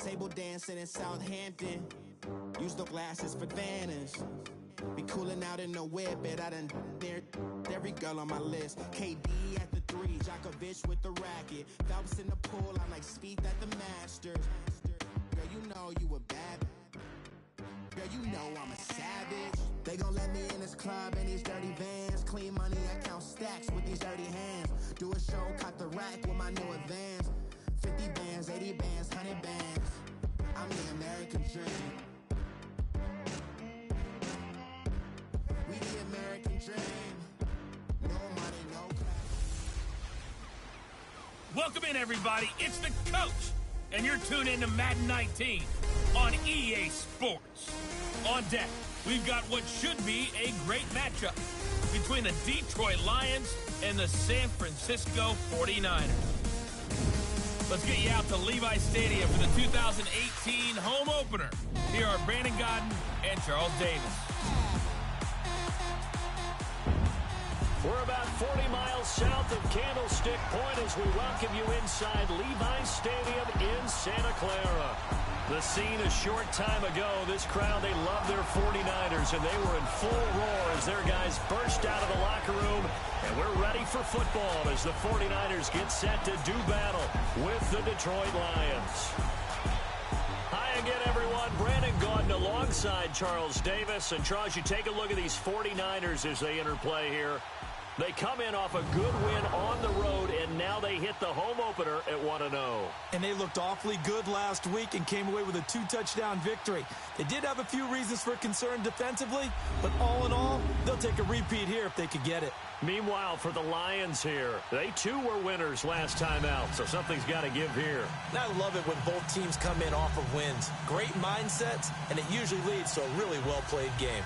Table dancing in Southampton. Use the glasses for Vanish. Be cooling out in the whip, but I done near every girl on my list. KD at the 3, Djokovic with the racket. Phelps in the pool, I'm like Speed at the Masters. Girl, you know you a bad. Girl, you know I'm a savage. They gon' let me in this club in these dirty vans. Clean money, I count stacks with these dirty hands. Do a show, cut the rack with my new advance. 50 bands, 80 bands, 100 bands. I'm the American dream. We the American dream. No money, no class. Welcome in, everybody. It's the coach, and you're tuned in to Madden 19 on EA Sports. On deck, we've got what should be a great matchup between the Detroit Lions and the San Francisco 49ers. Let's get you out to Levi Stadium for the 2018 home opener. Here are Brandon Godden and Charles Davis. We're about 40 miles south of Candlestick Point as we welcome you inside Levi Stadium in Santa Clara. The scene a short time ago, this crowd, they love their 49ers, and they were in full roar as their guys burst out of the locker room. And we're ready for football as the 49ers get set to do battle with the Detroit Lions. Hi again, everyone. Brandon Gaudin alongside Charles Davis. And Charles, you take a look at these 49ers as they interplay here. They come in off a good win on the road, and now they hit the home opener at 1-0. And they looked awfully good last week and came away with a 2-touchdown victory. They did have a few reasons for concern defensively, but all in all, they'll take a repeat here if they could get it. Meanwhile, for the Lions here, they too were winners last time out, so something's got to give here. And I love it when both teams come in off of wins. Great mindsets, and it usually leads to a really well-played game.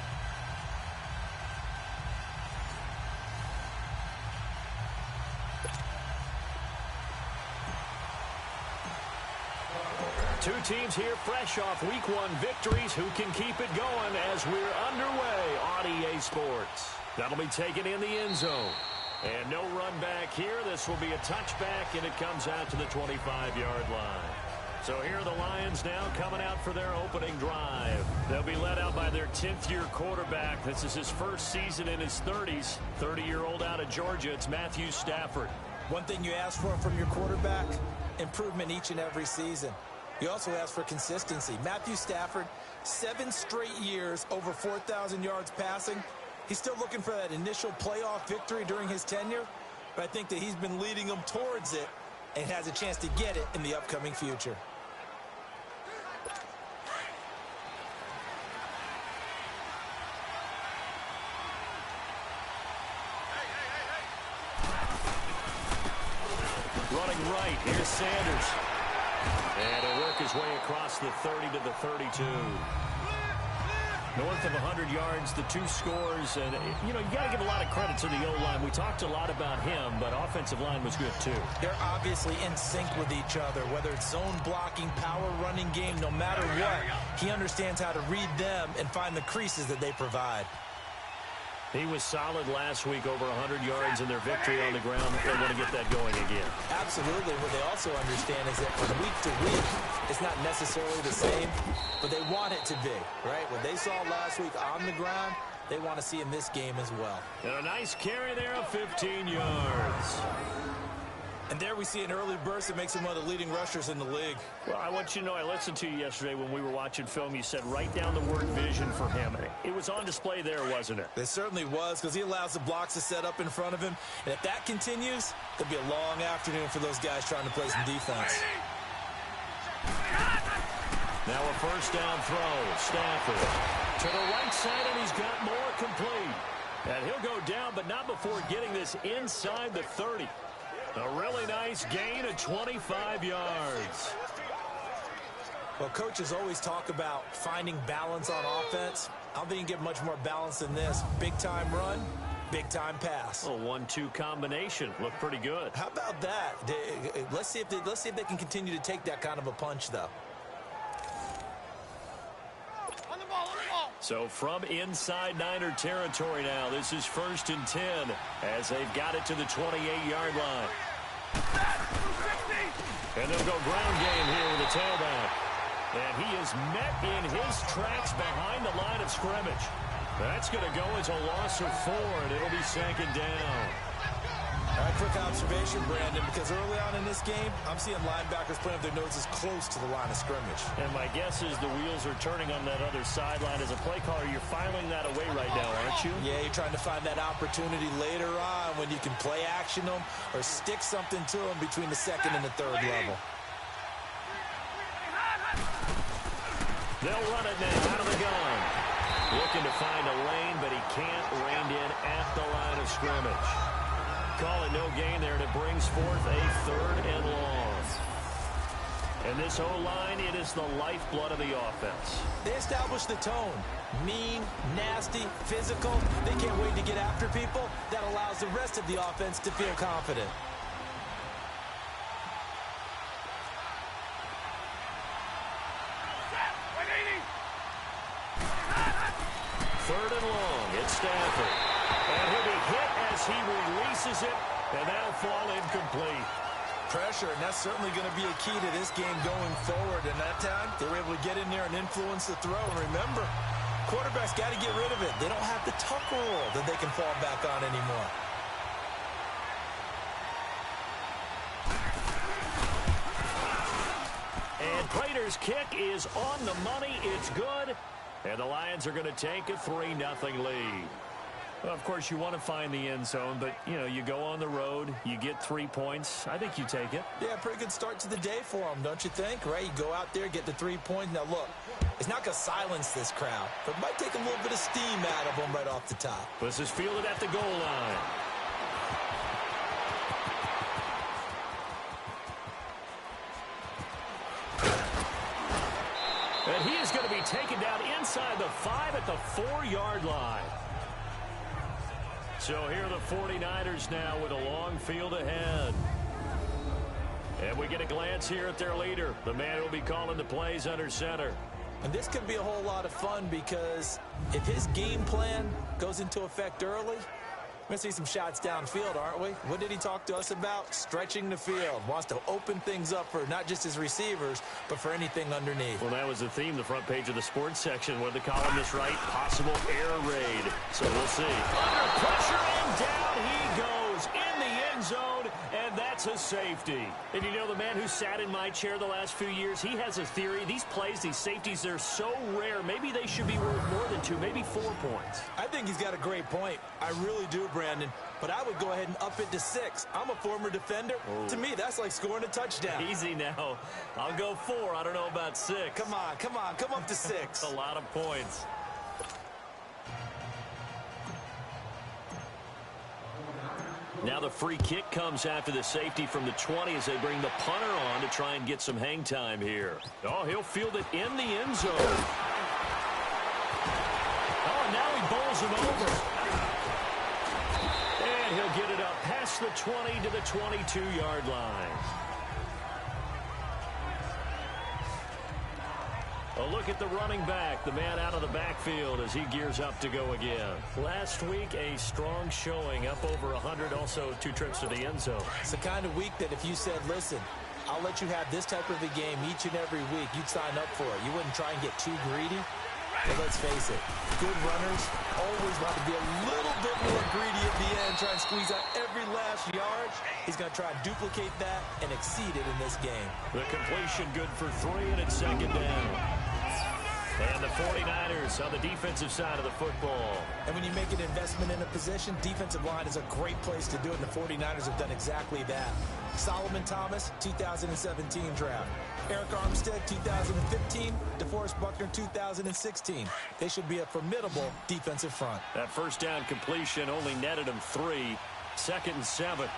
Two teams here fresh off Week 1 victories. Who can keep it going as we're underway on EA Sports? That'll be taken in the end zone. And no run back here. This will be a touchback, and it comes out to the 25-yard line. So here are the Lions now coming out for their opening drive. They'll be led out by their 10th-year quarterback. This is his first season in his 30s. 30-year-old out of Georgia. It's Matthew Stafford. One thing you ask for from your quarterback, improvement each and every season. You also ask for consistency. Matthew Stafford, 7 straight years, over 4,000 yards passing. He's still looking for that initial playoff victory during his tenure, but I think that he's been leading them towards it and has a chance to get it in the upcoming future. Running right, here's Sanders. And he'll work his way across the 30 to the 32. North of 100 yards, the 2 scores. And, you know, you got to give a lot of credit to the O-line. We talked a lot about him, but offensive line was good, too. They're obviously in sync with each other, whether it's zone blocking, power running game, no matter what. He understands how to read them and find the creases that they provide. He was solid last week, over 100 yards in their victory on the ground. They want to get that going again. Absolutely. What they also understand is that from week to week, it's not necessarily the same, but they want it to be, right? What they saw last week on the ground, they want to see in this game as well. And a nice carry there of 15 yards. And there we see an early burst that makes him one of the leading rushers in the league. Well, I want you to know, I listened to you yesterday when we were watching film. You said write down the word vision for him. It was on display there, wasn't it? It certainly was, because he allows the blocks to set up in front of him. And if that continues, it'll be a long afternoon for those guys trying to play some defense. Now a first down throw. Stafford to the right side, and he's got more complete. And he'll go down, but not before getting this inside the 30. A really nice gain of 25 yards. Well, coaches always talk about finding balance on offense. I don't think you can get much more balance than this. Big-time run, big-time pass. A 1-2 combination. Looked pretty good. How about that? Let's see if they can continue to take that kind of a punch, though. So from inside Niner territory now, this is 1st and 10 as they've got it to the 28-yard line. And they'll go ground game here with the tailback. And he is met in his tracks behind the line of scrimmage. That's going to go as a loss of 4, and it'll be second down. All right, quick observation, Brandon, because early on in this game, I'm seeing linebackers playing with their noses close to the line of scrimmage. And my guess is the wheels are turning on that other sideline. As a play caller, you're filing that away right now, aren't you? Yeah, you're trying to find that opportunity later on when you can play action them or stick something to them between the second and the third level. They'll run it now out of the gun. Looking to find a lane, but he can't rein in at the line of scrimmage. Call it no gain there, and it brings forth a 3rd and long. And this O-line, it is the lifeblood of the offense. They establish the tone. Mean, nasty, physical. They can't wait to get after people. That allows the rest of the offense to feel confident. 3rd and long. It's Stafford. And he'll be hit as he releases it, and that'll fall incomplete. Pressure, and that's certainly going to be a key to this game going forward. And that time, they were able to get in there and influence the throw. And remember, quarterbacks got to get rid of it. They don't have the tuck rule that they can fall back on anymore. And Prater's kick is on the money. It's good. And the Lions are going to take a 3-0 lead. Well, of course, you want to find the end zone, but, you know, you go on the road, you get 3 points. I think you take it. Yeah, pretty good start to the day for them, don't you think? Right? You go out there, get the 3 points. Now, look, it's not going to silence this crowd, but it might take a little bit of steam out of them right off the top. This is fielded at the goal line. And he is going to be taken down inside the 5 at the 4-yard line. So here are the 49ers now with a long field ahead. And we get a glance here at their leader, the man who will be calling the plays under center. And this could be a whole lot of fun because if his game plan goes into effect early, we're going to see some shots downfield, aren't we? What did he talk to us about? Stretching the field. Wants to open things up for not just his receivers, but for anything underneath. Well, that was the theme, the front page of the sports section. What did the columnist write? Possible air raid. So we'll see. Under pressure, and down he goes in the end zone, and that's a safety. And you know, the man who sat in my chair the last few years, he has a theory. These plays, these safeties, they're so rare. Maybe they should be worth more than 2, maybe 4 points. I think he's got a great point. I really do, Brandon. But I would go ahead and up it to 6. I'm a former defender. Oh. To me, that's like scoring a touchdown. Easy now. I'll go 4. I don't know about 6. Come on. Come up to 6. A lot of points. Now the free kick comes after the safety from the 20 as they bring the punter on to try and get some hang time here. Oh, he'll field it in the end zone. Oh, now he bowls him over. And he'll get it up past the 20 to the 22-yard line. A look at the running back, the man out of the backfield as he gears up to go again. Last week, a strong showing, up over 100, also 2 trips to the end zone. It's the kind of week that if you said, listen, I'll let you have this type of a game each and every week, you'd sign up for it. You wouldn't try and get too greedy. But let's face it, good runners always want to be a little bit more greedy at the end, try and squeeze out every last yard. He's going to try and duplicate that and exceed it in this game. The completion good for 3, and it's second down. And the 49ers on the defensive side of the football. And when you make an investment in a position, defensive line is a great place to do it, and the 49ers have done exactly that. Solomon Thomas, 2017 draft. Eric Armstead, 2015. DeForest Buckner, 2016. They should be a formidable defensive front. That first down completion only netted him 3. 2nd and 7.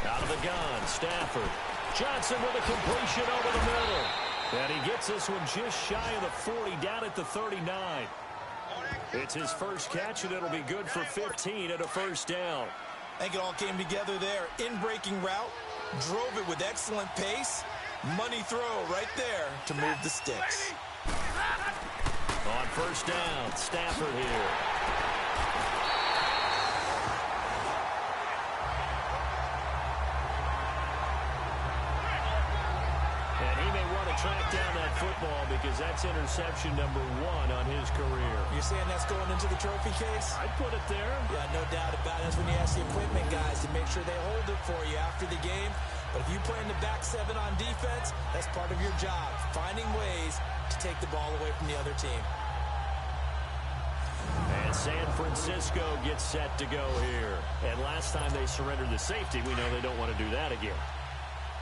Out of the gun, Stafford. Johnson with a completion over the middle. And he gets this one just shy of the 40, down at the 39. It's his first catch, and it'll be good for 15 and a first down. I think it all came together there. In-breaking route, drove it with excellent pace. Money throw right there to move the sticks. On first down, Stafford here. track down that football because that's interception number 1 on his career. You're saying that's going into the trophy case? I'd put it there. Yeah, no doubt about it. That's when you ask the equipment guys to make sure they hold it for you after the game. But if you play in the back 7 on defense, that's part of your job, finding ways to take the ball away from the other team. And San Francisco gets set to go here. And last time they surrendered the safety, we know they don't want to do that again.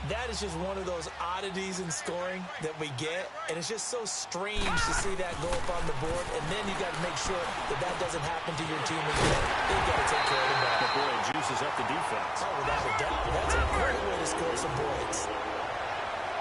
That is just one of those oddities in scoring that we get, and it's just so strange to see that go up on the board, and then you got to make sure that that doesn't happen to your team again. They've got to take care of the ball. But boy, it juices up the defense. Oh, without a doubt. That's a great way to score some points.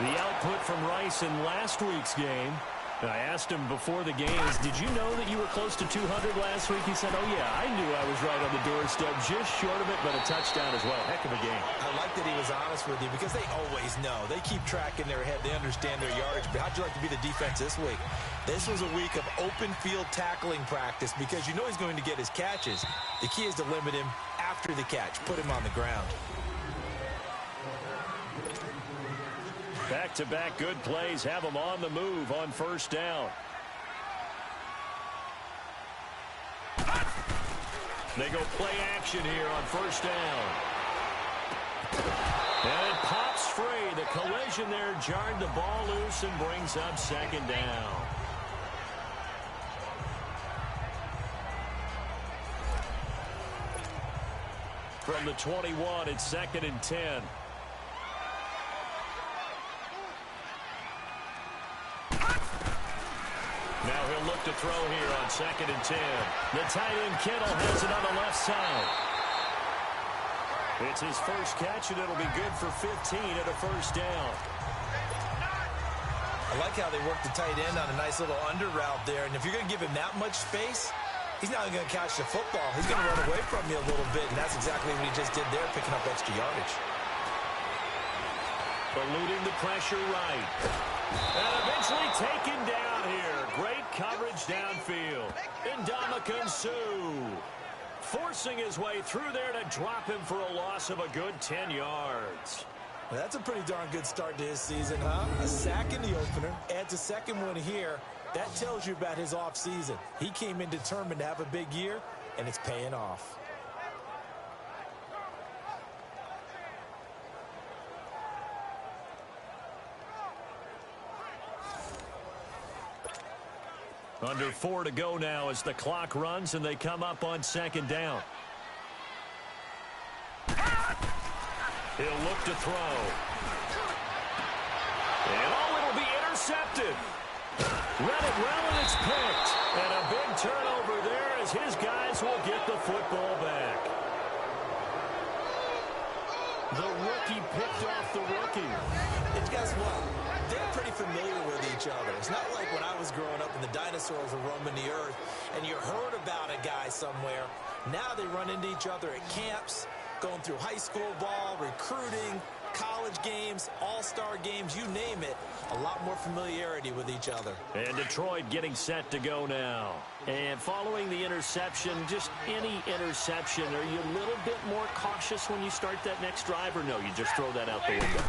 The output from Rice in last week's game. I asked him before the games, did you know that you were close to 200 last week? He said, oh, yeah, I knew I was right on the doorstep, just short of it, but a touchdown as well. Heck of a game. I like that he was honest with you because they always know. They keep track in their head. They understand their yardage. But how'd you like to be the defense this week? This was a week of open field tackling practice because you know he's going to get his catches. The key is to limit him after the catch, put him on the ground. Back-to-back good plays have them on the move on first down. They go play action here on first down. And it pops free. The collision there jarred the ball loose and brings up second down. From the 21, it's 2nd and 10. Now he'll look to throw here on 2nd and 10. The tight end Kittle has it on the left side. It's his first catch, and it'll be good for 15 at a first down. I like how they work the tight end on a nice little under route there. And if you're going to give him that much space, he's not going to catch the football. He's going to run away from you a little bit, and that's exactly what he just did there, picking up extra yardage. Eluding the pressure right. And eventually taken down here. Great coverage downfield. Ndamukong Suh forcing his way through there to drop him for a loss of a good 10 yards. Well, that's a pretty darn good start to his season, huh? A sack in the opener, adds a second one here. That tells you about his offseason. He came in determined to have a big year, and it's paying off. Under 4 to go now as the clock runs and they come up on second down. He'll look to throw. And it'll be intercepted. Read it well and it's picked. And a big turnover there as his guys will get the football back. The rookie picked off the rookie. And guess what? They're pretty familiar with each other. It's not like when I was growing up and the dinosaurs were roaming the earth and you heard about a guy somewhere. Now they run into each other at camps, going through high school ball, recruiting, college games, all-star games, you name it. A lot more familiarity with each other. And Detroit getting set to go now. And following the interception, just any interception, are you a little bit more cautious when you start that next drive, or no, you just throw that out the window?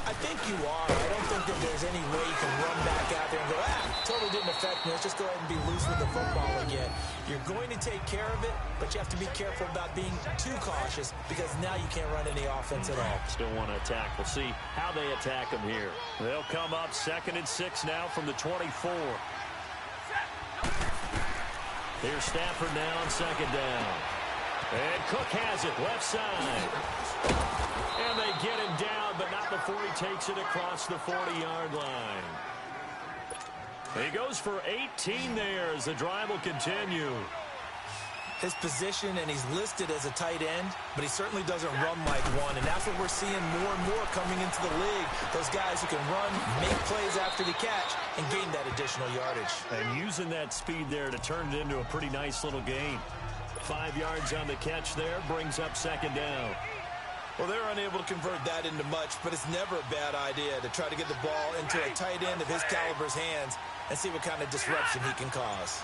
I think you are. I don't think that there's any way you can run back out there and go, totally didn't affect me. Let's just go ahead and be loose with the football again. You're going to take care of it, but you have to be careful about being too cautious because now you can't run any offense at all. Still want to attack. We'll see how they attack them here. They'll come up 2nd and 6 now from the 24. Here's Stafford now on second down. And Cook has it left side. And they get him down, but not before he takes it across the 40-yard line. He goes for 18 there as the drive will continue. His position, and he's listed as a tight end, but he certainly doesn't run like one, and that's what we're seeing more and more coming into the league. Those guys who can run, make plays after the catch, and gain that additional yardage. And using that speed there to turn it into a pretty nice little gain. 5 yards on the catch there, brings up second down. Well, they're unable to convert that into much, but it's never a bad idea to try to get the ball into a tight end of his caliber's hands and see what kind of disruption he can cause.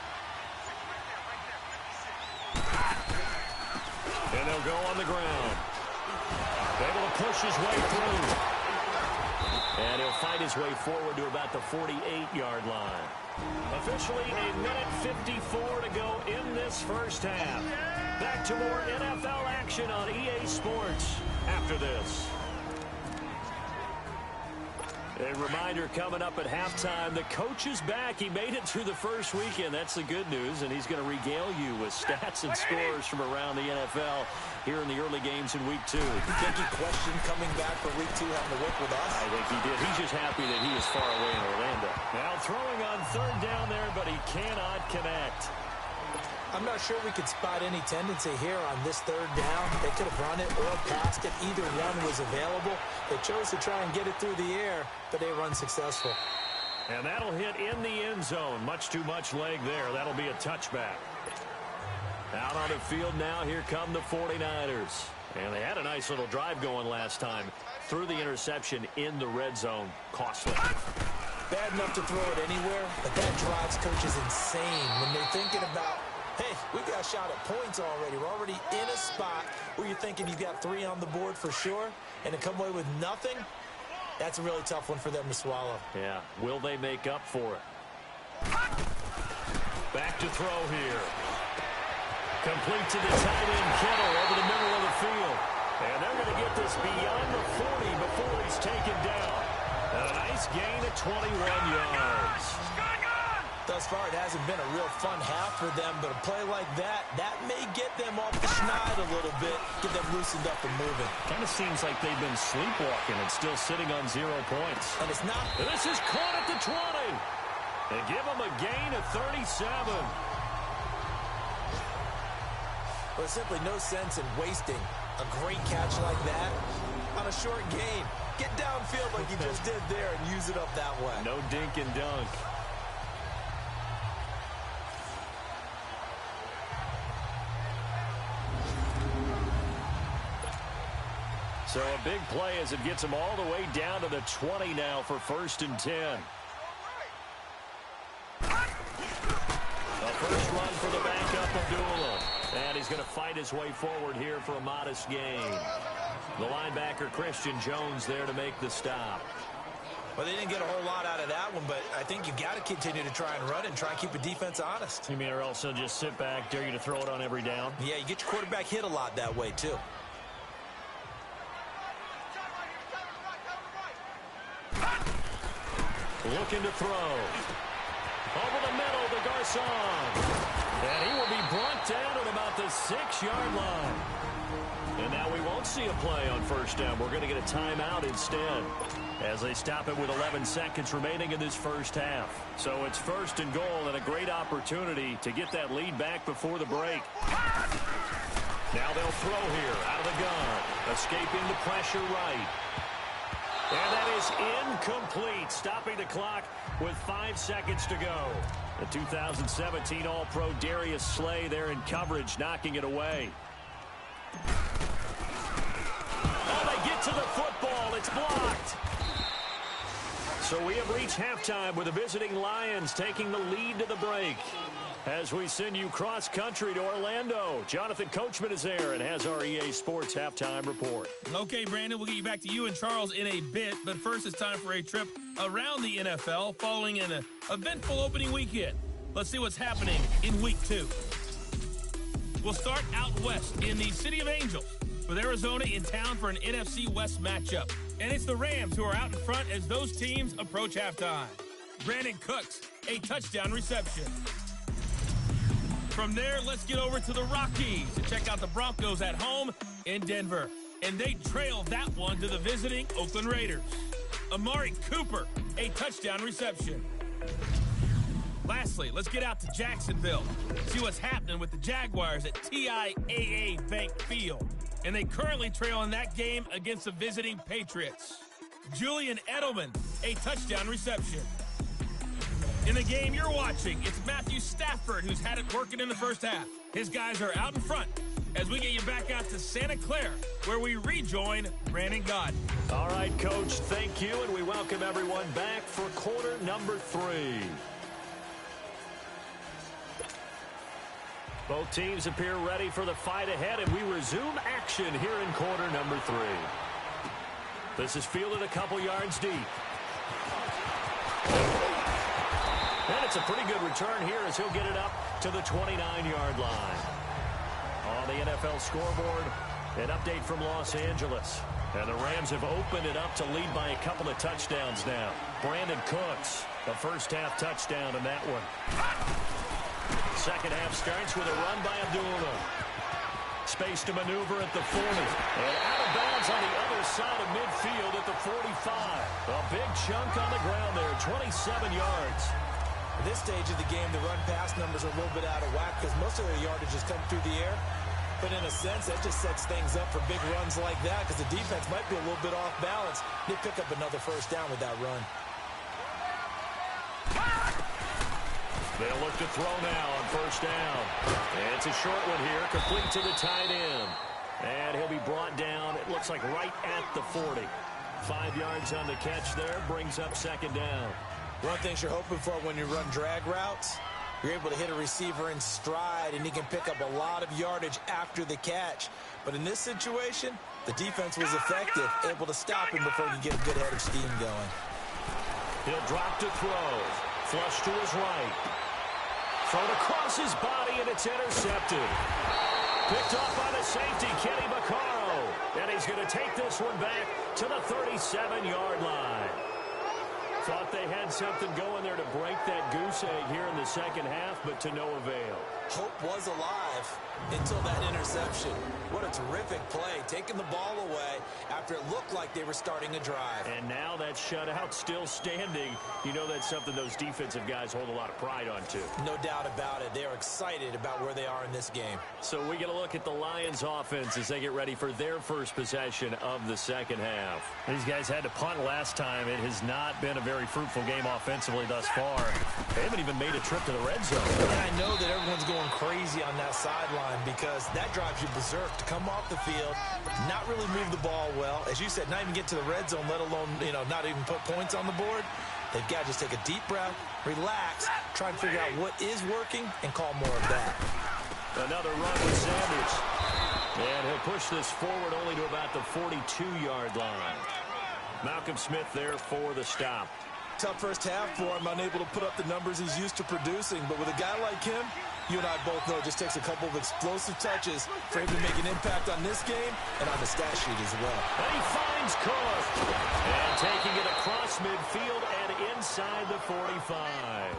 And they'll go on the ground. Able to push his way through. And he'll fight his way forward to about the 48-yard line. Officially, 1:54 to go in this first half. Back to more NFL action on EA Sports after this. A reminder coming up at halftime, the coach is back. He made it through the first weekend. That's the good news, and he's going to regale you with stats and scores from around the NFL here in the early games in Week 2. You think he questioned coming back for Week 2 having to work with us? I think he did. He's just happy that he is far away in Orlando. Now throwing on third down there, but he cannot connect. I'm not sure we could spot any tendency here on this third down. They could have run it or passed it. Either one was available. They chose to try and get it through the air, but they run successful. And that'll hit in the end zone. Much too much leg there. That'll be a touchback. Out on the field now, here come the 49ers. And they had a nice little drive going last time. Threw the interception in the red zone. Costly. Bad enough to throw it anywhere, but that drives coaches insane when they're thinking about, hey, we got a shot at points already. We're already in a spot where you're thinking you've got 3 on the board for sure, and to come away with nothing, that's a really tough one for them to swallow. Yeah, will they make up for it? Back to throw here. Complete to the tight end, Kittle, over the middle of the field. And they're going to get this beyond the 40 before it's taken down. And a nice gain of 21 yards. Thus far, it hasn't been a real fun half for them, but a play like that may get them off the schneid a little bit, get them loosened up and moving. Kind of seems like they've been sleepwalking and still sitting on 0 points. And it's not. This is caught at the 20. They give them a gain of 37. There's simply no sense in wasting a great catch like that on a short gain. Get downfield like you just did there and use it up that way. No dink and dunk. So a big play as it gets them all the way down to the 20 now for 1st and 10. The first run for the backup, Abdullah. And he's going to fight his way forward here for a modest gain. The linebacker, Christian Jones, there to make the stop. Well, they didn't get a whole lot out of that one, but I think you've got to continue to try and run and try and keep the defense honest. You mean or else they'll just sit back, dare you to throw it on every down? Yeah, you get your quarterback hit a lot that way, too. Looking to throw. Over the middle to Garcon. And he will be brought down at about the 6-yard line. And now we won't see a play on 1st down. We're going to get a timeout instead as they stop it with 11 seconds remaining in this first half. So it's 1st and goal and a great opportunity to get that lead back before the break. Now they'll throw here out of the gun. Escaping the pressure right. And that is incomplete, stopping the clock with 5 seconds to go. The 2017 All-Pro Darius Slay there in coverage, knocking it away. Oh, they get to the football. It's blocked. So we have reached halftime with the visiting Lions taking the lead to the break. As we send you cross-country to Orlando, Jonathan Coachman is there and has our EA Sports halftime report. Okay, Brandon, we'll get you back to you and Charles in a bit, but first it's time for a trip around the NFL following an eventful opening weekend. Let's see what's happening in Week 2. We'll start out west in the City of Angels, with Arizona in town for an NFC West matchup. And it's the Rams who are out in front as those teams approach halftime. Brandon Cooks, a touchdown reception. From there, let's get over to the Rockies to check out the Broncos at home in Denver. And they trail that one to the visiting Oakland Raiders. Amari Cooper, a touchdown reception. Lastly, let's get out to Jacksonville, see what's happening with the Jaguars at TIAA Bank Field. And they currently trail in that game against the visiting Patriots. Julian Edelman, a touchdown reception. In the game you're watching, it's Matthew Stafford who's had it working in the first half. His guys are out in front as we get you back out to Santa Clara, where we rejoin Brandon Gaudin. All right, Coach, thank you, and we welcome everyone back for quarter number 3. Both teams appear ready for the fight ahead, and we resume action here in quarter number 3. This is fielded a couple yards deep. And it's a pretty good return here as he'll get it up to the 29-yard line. On the NFL scoreboard, an update from Los Angeles. And the Rams have opened it up to lead by a couple of touchdowns now. Brandon Cooks, the first-half touchdown in that one. Second half starts with a run by Abdullah. Space to maneuver at the 40. And out of bounds on the other side of midfield at the 45. A big chunk on the ground there, 27 yards. At this stage of the game, the run-pass numbers are a little bit out of whack because most of their yardage is coming through the air. But in a sense, that just sets things up for big runs like that because the defense might be a little bit off balance. They pick up another first down with that run. They'll look to throw now on first down. And it's a short one here, complete to the tight end. And he'll be brought down, it looks like right at the 40. 5 yards on the catch there, brings up second down. One thing you're hoping for when you run drag routes, you're able to hit a receiver in stride, and he can pick up a lot of yardage after the catch. But in this situation, the defense was effective, able to stop him before he could get a good head of steam going. He'll drop to throw. Flush to his right. Thrown across his body, and it's intercepted. Picked off by the safety, Kenny Vaccaro. And he's going to take this one back to the 37-yard line. Thought they had something going there to break that goose egg here in the second half, but to no avail. Hope was alive until that interception. What a terrific play, taking the ball away after it looked like they were starting a drive. And now that shutout still standing. You know that's something those defensive guys hold a lot of pride on, too. No doubt about it. They are excited about where they are in this game. So we get a look at the Lions offense as they get ready for their first possession of the second half. These guys had to punt last time. It has not been a very fruitful game offensively thus far. They haven't even made a trip to the red zone. And I know that everyone's going crazy on that sideline because that drives you berserk to come off the field, not really move the ball well. As you said, not even get to the red zone, let alone, not even put points on the board. They've got to just take a deep breath, relax, try and figure out what is working, and call more of that. Another run with Sanders. And he'll push this forward only to about the 42-yard line. Malcolm Smith there for the stop. Tough first half for him, unable to put up the numbers he's used to producing. But with a guy like him, you and I both know it just takes a couple of explosive touches for him to make an impact on this game and on the stat sheet as well. And he finds Cook. And taking it across midfield and inside the 45.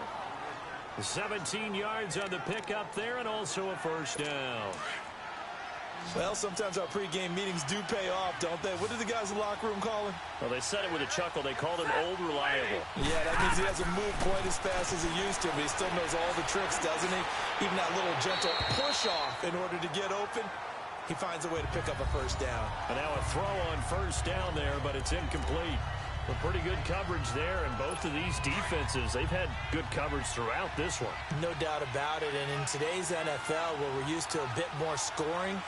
17 yards on the pickup there and also a first down. Well, sometimes our pregame meetings do pay off, don't they? What did the guys in the locker room call him? Well, they said it with a chuckle. They called him Old Reliable. Yeah, that means he hasn't moved quite as fast as he used to, but he still knows all the tricks, doesn't he? Even that little gentle push-off in order to get open, he finds a way to pick up a first down. And now a throw on first down there, but it's incomplete. Well, pretty good coverage there, and both of these defenses, they've had good coverage throughout this one. No doubt about it, and in today's NFL, where we're used to a bit more scoring,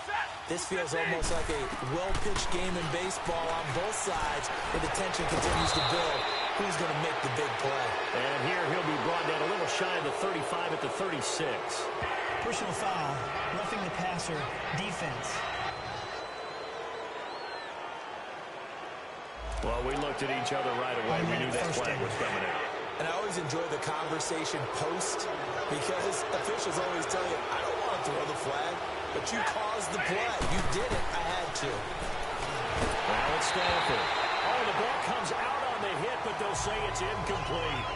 this feels almost like a well-pitched game in baseball on both sides, where the tension continues to build. Who's going to make the big play? And here he'll be brought down a little shy of the 35 at the 36. Personal foul, roughing the passer, defense. Well, we looked at each other right away. We knew that flag was coming in. And I always enjoy the conversation post because officials always tell you, I don't want to throw the flag, but you caused the play. You did it. I had to. Now it's Stanford. Oh, the ball comes out on the hit, but they'll say it's incomplete.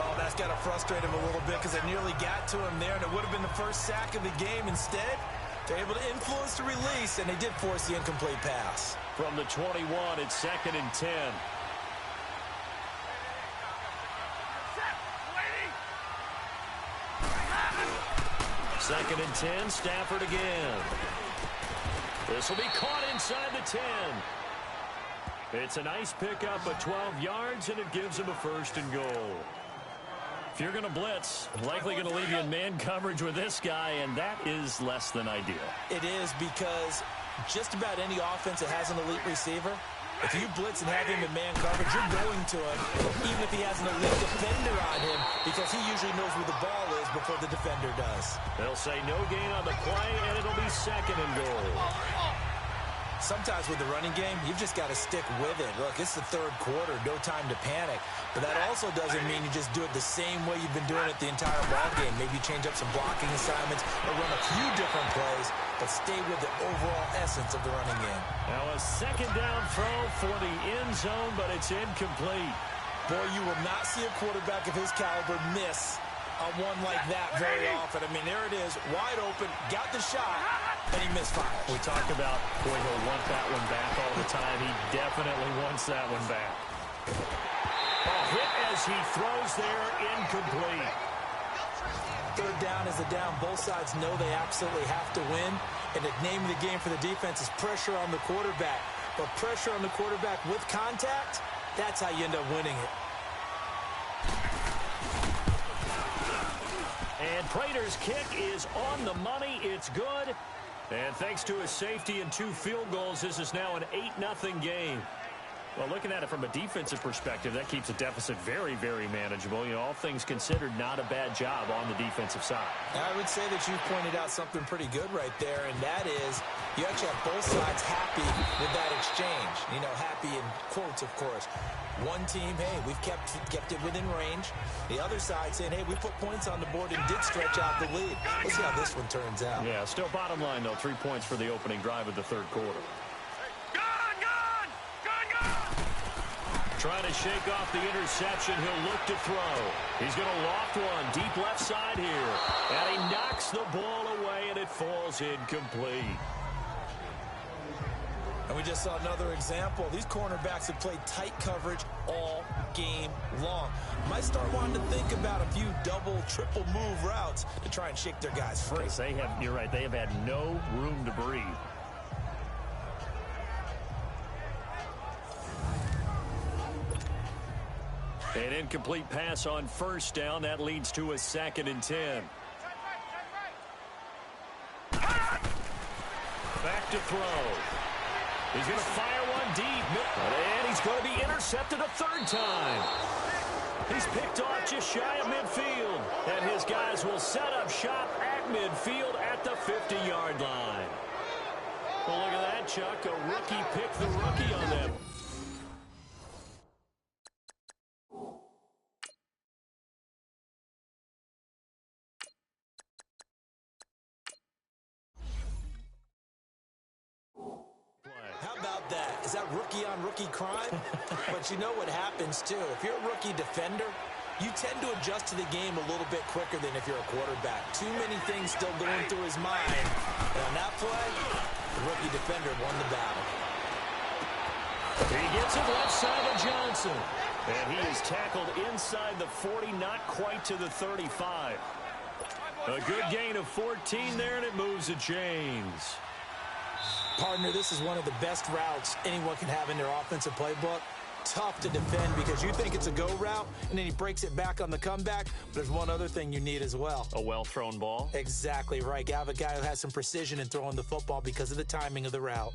Oh, that's got to frustrate him a little bit because I nearly got to him there, and it would have been the first sack of the game. Instead, they're able to influence the release, and they did force the incomplete pass. From the 21, it's 2nd and 10. Second and 10, Stafford again. This will be caught inside the 10. It's a nice pickup of 12 yards, and it gives him a 1st and goal. If you're going to blitz, likely going to leave you in man coverage with this guy, and that is less than ideal. It is because just about any offense that has an elite receiver, if you blitz and have him in man coverage, you're going to him, even if he has an elite defender on him, because he usually knows where the ball is before the defender does. They'll say no gain on the play, and it'll be 2nd and goal. Sometimes with the running game, you've just got to stick with it. Look, it's the third quarter, no time to panic. But that also doesn't mean you just do it the same way you've been doing it the entire ball game. Maybe change up some blocking assignments or run a few different plays, but stay with the overall essence of the running game. Now a second down throw for the end zone, but it's incomplete. Boy, you will not see a quarterback of his caliber miss on one like that very often. I mean, there it is, wide open, got the shot, and he misfires. We talk about, boy, he'll want that one back all the time. He definitely wants that one back. Ball hit as he throws there, incomplete. Third down is a down. Both sides know they absolutely have to win, and the name of the game for the defense is pressure on the quarterback. But pressure on the quarterback with contact, that's how you end up winning it. And Prater's kick is on the money. It's good. And thanks to his safety and 2 field goals, this is now an 8-0 game. Well, looking at it from a defensive perspective, that keeps the deficit very, very manageable. You know, all things considered, not a bad job on the defensive side. I would say that you pointed out something pretty good right there, and that is you actually have both sides happy with that exchange. You know, happy in quotes, of course. One team, hey, we've kept it within range. The other side saying, hey, we put points on the board and did stretch out the lead. Let's see how this one turns out. Yeah, still bottom line, though, 3 points for the opening drive of the third quarter. Trying to shake off the interception. He'll look to throw. He's going to loft one deep left side here. And he knocks the ball away, and it falls incomplete. And we just saw another example. These cornerbacks have played tight coverage all game long. Might start wanting to think about a few double, triple move routes to try and shake their guys free. You're right, they have had no room to breathe. An incomplete pass on first down. That leads to a 2nd and 10. Back to throw. He's going to fire one deep. And he's going to be intercepted a 3rd time. He's picked off just shy of midfield. And his guys will set up shop at midfield at the 50-yard line. Well, look at that, Chuck. A rookie picked the rookie on them. Is that rookie-on-rookie crime? But you know what happens, too. If you're a rookie defender, you tend to adjust to the game a little bit quicker than if you're a quarterback. Too many things still going through his mind. And on that play, the rookie defender won the battle. He gets it left side of Johnson. And he is tackled inside the 40, not quite to the 35. A good gain of 14 there, and it moves the chains. Partner, this is one of the best routes anyone can have in their offensive playbook. Tough to defend because you think it's a go route, and then he breaks it back on the comeback. But there's one other thing you need as well. A well-thrown ball? Exactly right. You have a guy who has some precision in throwing the football because of the timing of the route.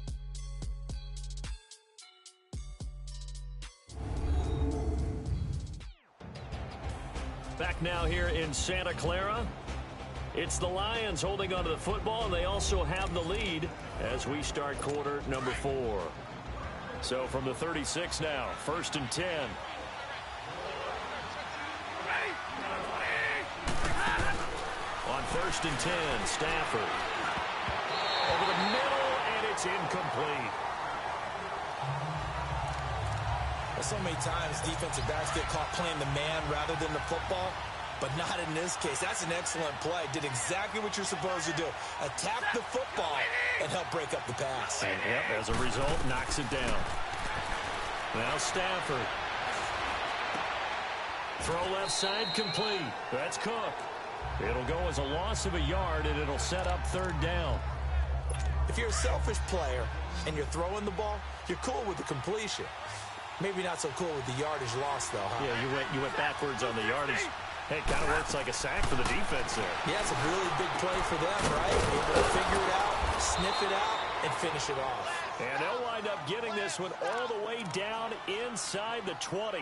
Back now here in Santa Clara. It's the Lions holding onto the football, and they also have the lead as we start quarter number 4. So from the 36 now, 1st and 10. On 1st and 10, Stafford. Over the middle, and it's incomplete. Well, so many times defensive backs get caught playing the man rather than the football. But not in this case. That's an excellent play. Did exactly what you're supposed to do. Attack the football and help break up the pass. And yep, as a result, knocks it down. Now Stafford. Throw left side complete. That's Cook. It'll go as a loss of a yard, and it'll set up 3rd down. If you're a selfish player and you're throwing the ball, you're cool with the completion. Maybe not so cool with the yardage loss, though, huh? Yeah, you went backwards on the yardage. Hey, it kind of works like a sack for the defense there. Yeah, it's a really big play for them, right? Able to figure it out, sniff it out, and finish it off. And they'll wind up getting this one all the way down inside the 20.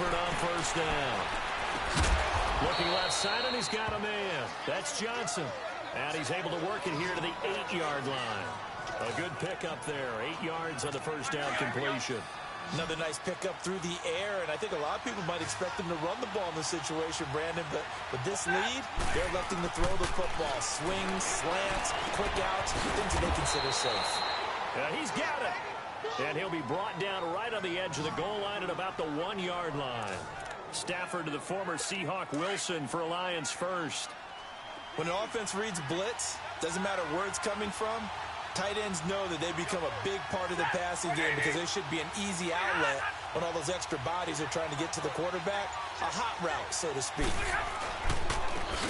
Stafford on first down. Looking left side, and he's got a man. That's Johnson. And he's able to work it here to the 8-yard line. A good pickup there. 8 yards on the first down completion. Another nice pickup through the air, and I think a lot of people might expect him to run the ball in this situation, Brandon, but with this lead, they're electing to throw the football. Swings, slants, quick outs, things that they consider safe. He's got it. And he'll be brought down right on the edge of the goal line at about the 1-yard line. Stafford to the former Seahawk Wilson for Lions first. When an offense reads blitz, doesn't matter where it's coming from, tight ends know that they become a big part of the passing game because they should be an easy outlet when all those extra bodies are trying to get to the quarterback. A hot route, so to speak.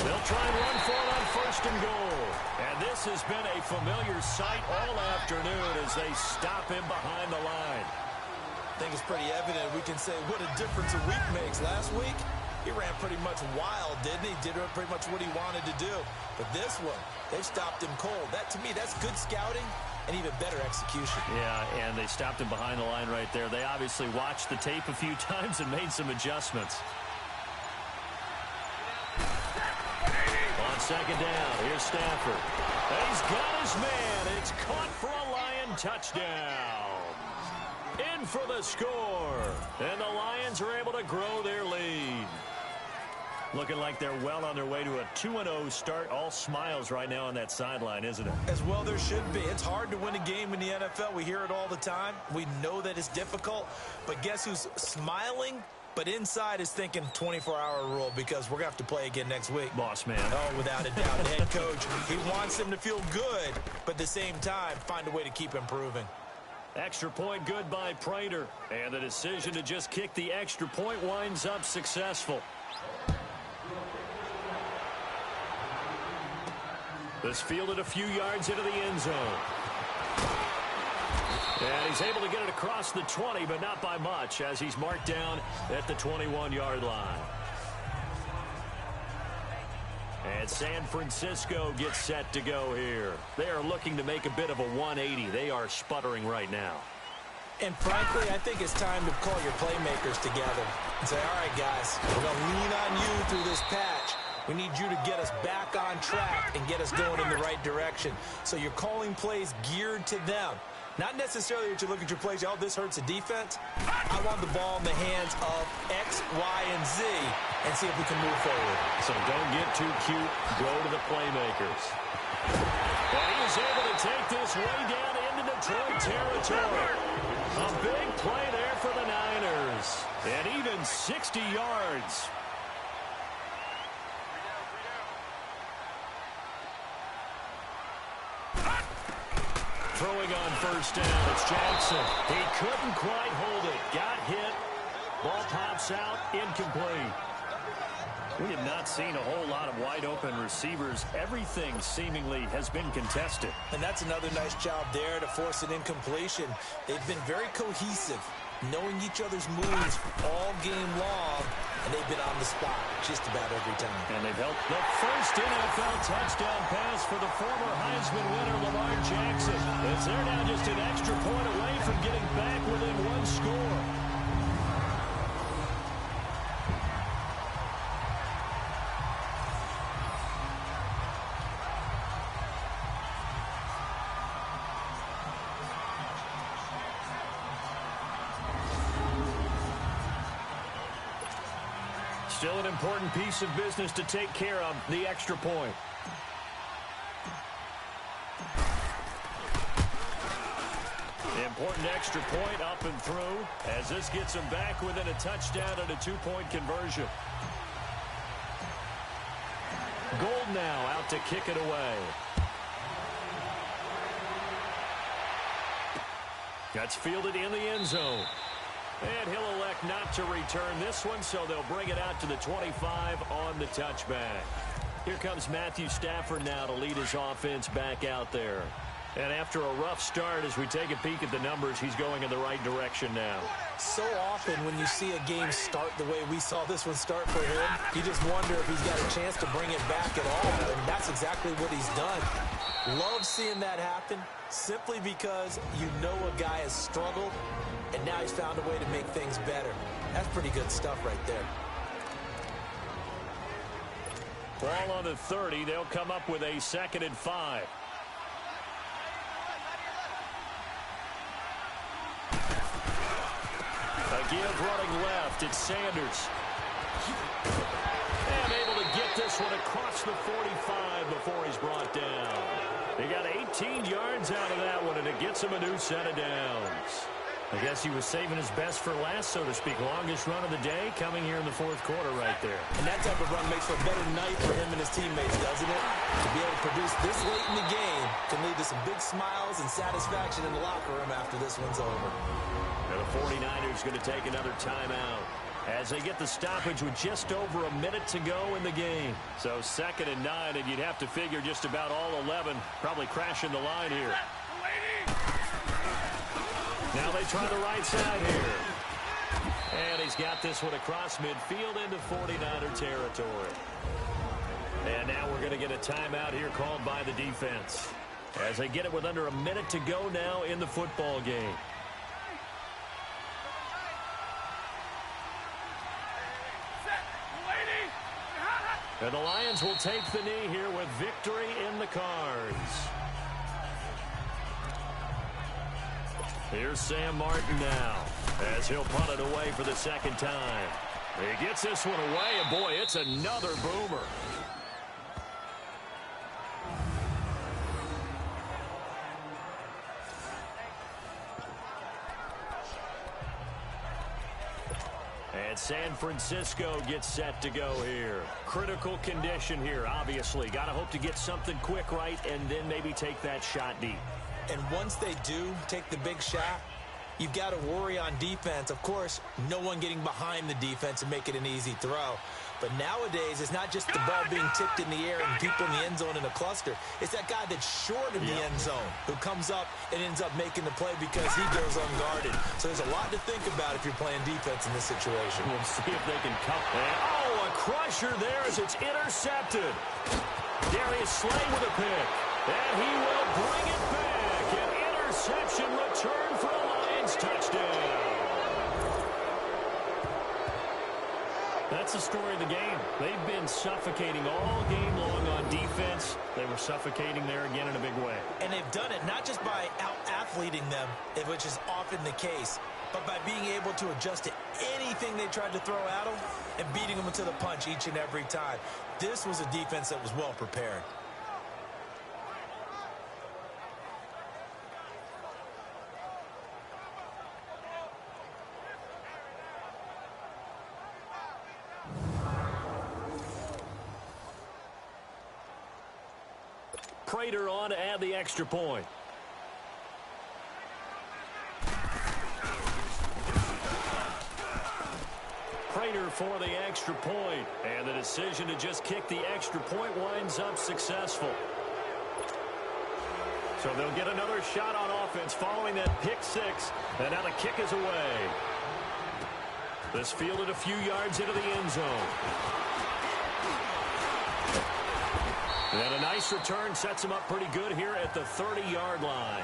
They'll try and run for it on first and goal. And this has been a familiar sight all afternoon as they stop him behind the line. I think it's pretty evident. We can say what a difference a week makes. Last week, he ran pretty much wild, didn't he? Did pretty much what he wanted to do. But this one, they stopped him cold. That, to me, that's good scouting and even better execution. Yeah, and they stopped him behind the line right there. They obviously watched the tape a few times and made some adjustments. On second down, here's Stafford. He's got his man. It's caught for a Lion touchdown. In for the score. And the Lions are able to grow their lead. Looking like they're well on their way to a 2-0 start. All smiles right now on that sideline, isn't it? As well there should be. It's hard to win a game in the NFL. We hear it all the time. We know that it's difficult. But guess who's smiling? But inside is thinking 24-hour rule because we're going to have to play again next week. Boss man. Oh, without a doubt. The head coach, he wants them to feel good, but at the same time, find a way to keep improving. Extra point good by Prater. And the decision to just kick the extra point winds up successful. This fielded a few yards into the end zone. And he's able to get it across the 20, but not by much, as he's marked down at the 21-yard line. And San Francisco gets set to go here. They are looking to make a bit of a 180. They are sputtering right now. And frankly, I think it's time to call your playmakers together and say, all right, guys, we're going to lean on you through this patch. We need you to get us back on track and get us going in the right direction. So you're calling plays geared to them. Not necessarily that you look at your plays, oh, this hurts the defense. I want the ball in the hands of X, Y, and Z and see if we can move forward. So don't get too cute. Go to the playmakers. And he is able to take this way down into Detroit territory. A big play there for the Niners. And even 60 yards. Throwing on first down, it's Jackson. He couldn't quite hold it. Got hit. Ball pops out, incomplete. We have not seen a whole lot of wide-open receivers. Everything seemingly has been contested. And that's another nice job there to force an incompletion. They've been very cohesive, knowing each other's moves all game long, and they've been on the spot just about every time. And they've helped the first NFL touchdown pass for the former Heisman winner, Lamar Jackson. As they're now just an extra point away from getting back within one score. Still an important piece of business to take care of, the extra point. Important extra point up and through as this gets them back within a touchdown and a 2-point conversion. Gold now out to kick it away. That's fielded in the end zone. And he'll elect not to return this one, so they'll bring it out to the 25 on the touchback. Here comes Matthew Stafford now to lead his offense back out there. And after a rough start, as we take a peek at the numbers, he's going in the right direction now. So often when you see a game start the way we saw this one start for him, you just wonder if he's got a chance to bring it back at all. And that's exactly what he's done. Love seeing that happen simply because you know a guy has struggled, and now he's found a way to make things better. That's pretty good stuff right there. Ball on the 30. They'll come up with a 2nd and 5. A give running left. It's Sanders. And able to get this one across the 45 before he's brought down. He got 18 yards out of that one, and it gets him a new set of downs. I guess he was saving his best for last, so to speak. Longest run of the day coming here in the 4th quarter right there. And that type of run makes for a better night for him and his teammates, doesn't it? To be able to produce this late in the game can lead to some big smiles and satisfaction in the locker room after this one's over. And the 49ers going to take another timeout as they get the stoppage with just over a minute to go in the game. So 2nd and 9, and you'd have to figure just about all 11 probably crashing the line here. Now they try the right side here. And he's got this one across midfield into 49er territory. And now we're going to get a timeout here called by the defense as they get it with under a minute to go now in the football game. And the Lions will take the knee here with victory in the cards. Here's Sam Martin now as he'll punt it away for the 2nd time. He gets this one away, and boy, it's another boomer. And San Francisco gets set to go here. Critical condition here, obviously. Got to hope to get something quick right and then maybe take that shot deep. And once they do take the big shot, you've got to worry on defense. Of course, no one getting behind the defense and make it an easy throw. But nowadays, it's not just the ball being tipped in the air and people in the end zone in a cluster. It's that guy that's short of the end zone who comes up and ends up making the play because he goes unguarded. So there's a lot to think about if you're playing defense in this situation. We'll see if they can come. Oh, a crusher there as it's intercepted. Darius Slay with a pick. And he will bring it back. An interception return for a Lions touchdown. That's the story of the game. They've been suffocating all game long on defense. They were suffocating there again in a big way. And they've done it not just by out-athleting them, which is often the case, but by being able to adjust to anything they tried to throw at them and beating them to the punch each and every time. This was a defense that was well prepared. Prater on to add the extra point. Prater for the extra point. And the decision to just kick the extra point winds up successful. So they'll get another shot on offense following that pick 6. And now the kick is away. This fielded a few yards into the end zone. And a nice return sets him up pretty good here at the 30-yard line.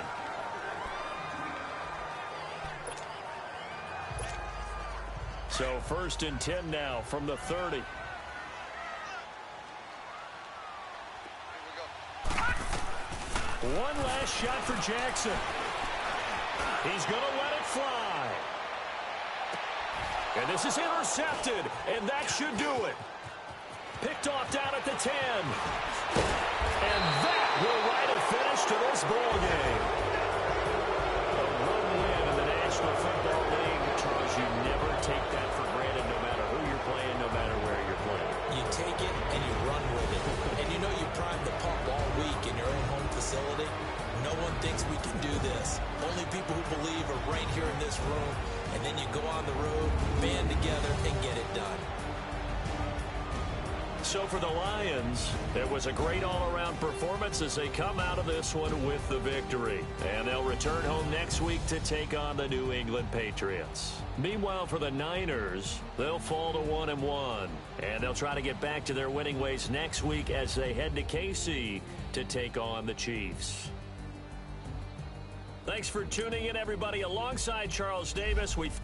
So 1st and 10 now from the 30. One last shot for Jackson. He's going to let it fly. And this is intercepted, and that should do it. Picked off down at the 10. And that will write a finish to this ball game. A road win in the National Football League. Charles, you never take that for granted no matter who you're playing, no matter where you're playing. You take it and you run with it. And you know you primed the pump all week in your own home facility. No one thinks we can do this. Only people who believe are right here in this room. And then you go on the road, band together, and get it done. So for the Lions, it was a great all-around performance as they come out of this one with the victory. And they'll return home next week to take on the New England Patriots. Meanwhile, for the Niners, they'll fall to 1-1. And they'll try to get back to their winning ways next week as they head to KC to take on the Chiefs. Thanks for tuning in, everybody. Alongside Charles Davis, we've